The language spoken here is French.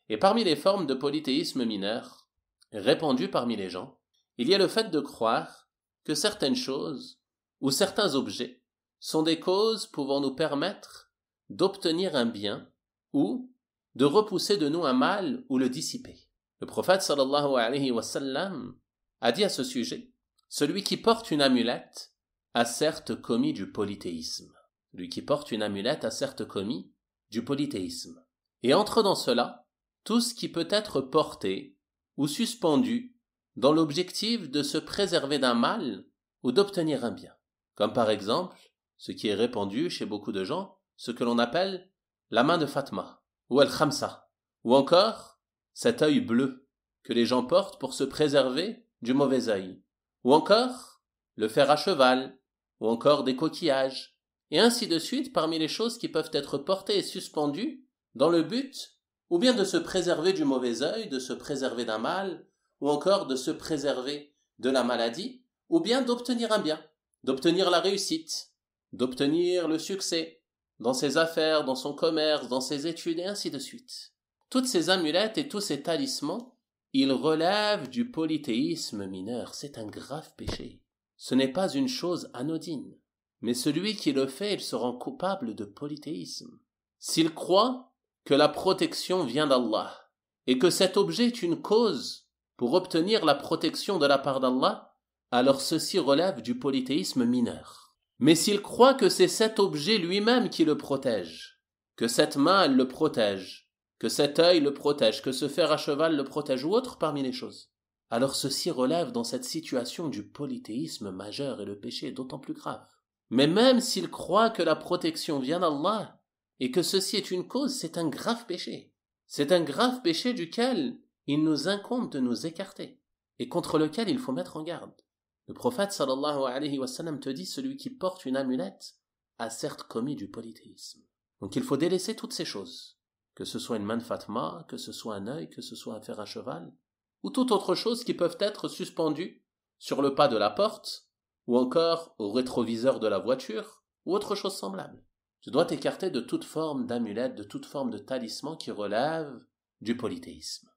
Et parmi les formes de polythéisme mineur, répandues parmi les gens, il y a le fait de croire que certaines choses ou certains objets sont des causes pouvant nous permettre d'obtenir un bien ou de repousser de nous un mal ou le dissiper. Le prophète sallallahu alayhi wa sallam a dit à ce sujet: celui qui porte une amulette a certes commis du polythéisme. Celui qui porte une amulette a certes commis du polythéisme. Et entre dans cela tout ce qui peut être porté ou suspendu dans l'objectif de se préserver d'un mal ou d'obtenir un bien. Comme par exemple, ce qui est répandu chez beaucoup de gens, ce que l'on appelle la main de Fatma, ou al-Khamsa, ou encore cet œil bleu que les gens portent pour se préserver du mauvais œil, ou encore le fer à cheval, ou encore des coquillages, et ainsi de suite parmi les choses qui peuvent être portées et suspendues dans le but ou bien de se préserver du mauvais œil, de se préserver d'un mal, ou encore de se préserver de la maladie, ou bien d'obtenir un bien, d'obtenir la réussite, d'obtenir le succès dans ses affaires, dans son commerce, dans ses études, et ainsi de suite. Toutes ces amulettes et tous ces talismans, ils relèvent du polythéisme mineur. C'est un grave péché. Ce n'est pas une chose anodine. Mais celui qui le fait, il se rend coupable de polythéisme. S'il croit que la protection vient d'Allah, et que cet objet est une cause pour obtenir la protection de la part d'Allah, alors ceci relève du polythéisme mineur. Mais s'il croit que c'est cet objet lui-même qui le protège, que cette main elle le protège, que cet œil le protège, que ce fer à cheval le protège ou autre parmi les choses, alors ceci relève dans cette situation du polythéisme majeur et le péché est d'autant plus grave. Mais même s'il croit que la protection vient d'Allah, et que ceci est une cause, c'est un grave péché. C'est un grave péché duquel il nous incombe de nous écarter, et contre lequel il faut mettre en garde. Le prophète sallallahu alayhi wa sallam te dit: celui qui porte une amulette a certes commis du polythéisme. Donc il faut délaisser toutes ces choses, que ce soit une main de Fatma, que ce soit un œil, que ce soit un fer à cheval, ou toute autre chose qui peuvent être suspendues sur le pas de la porte, ou encore au rétroviseur de la voiture, ou autre chose semblable. Tu dois t'écarter de toute forme d'amulette, de toute forme de talisman qui relève du polythéisme.